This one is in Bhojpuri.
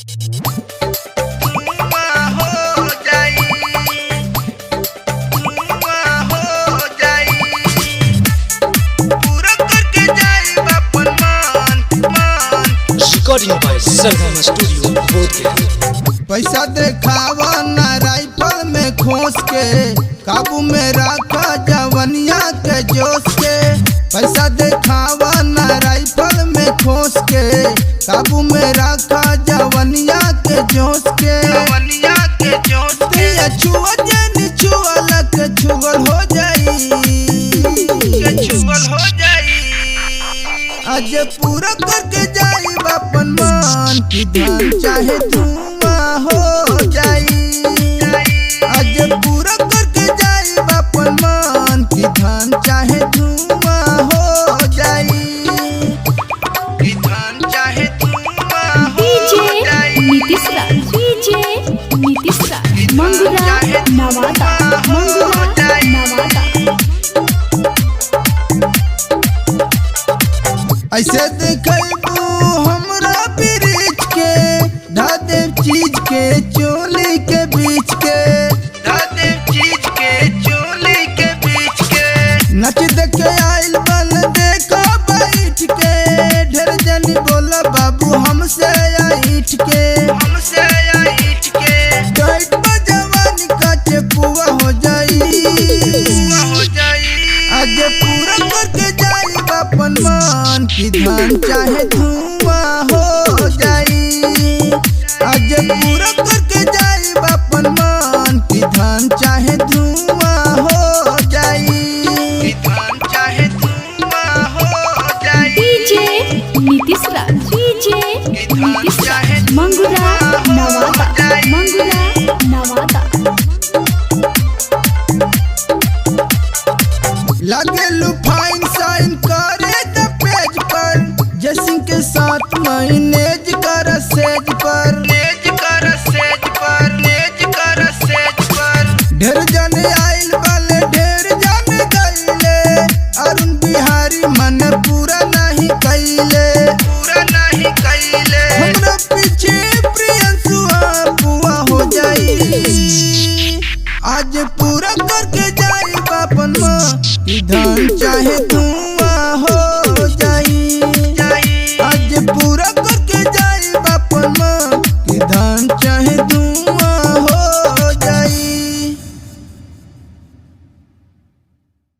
Recording by Sargama Studio, Bodhgaya। पैसा देखावा ना राइफल में खोस के, काबू में रखा जवनिया के जोश के। पैसा देखावा ना राइफल में खोस के, काबू में रखा जवनिया के जोश के। छुआ जन छुआ के छुगल हो जाई, आज पूरा करके जाई बापन मान की धान चाहे धुआं हो जाई। आज पूरा करके जाई बापन मान की धान चाहे धुआं हो जाई। धान चाहे धुआं हो जाई। नीतीश राज मंगुरा नवादा, मंगुरा नवादा। ऐसे देखबू हमरा ब्रिज के, धा देव चीज के चोली के बीच के, धा देव चीज के चोली के बीच के। नच देखे आइल बन देखो बैठ के, ढेर जनी बोला बाबू हमसे आइठ के, हमसे आइठ के। टाइट बजवानी का चपुआ हो जाई, आज पूरा करके जाई बापन मान की धान चाहे धुआं हो जाई। आज पूरा करके जाई बापन मान की धान चाहे धुआं हो जाई। धान चाहे धुआं हो जाई। नीतीश राज मंगुरा नवादा, मंगुरा नवादा। लागे लू फाइन साइन करे द पेज पर, जैसिंग के साथ मैनेज कर सेज पर।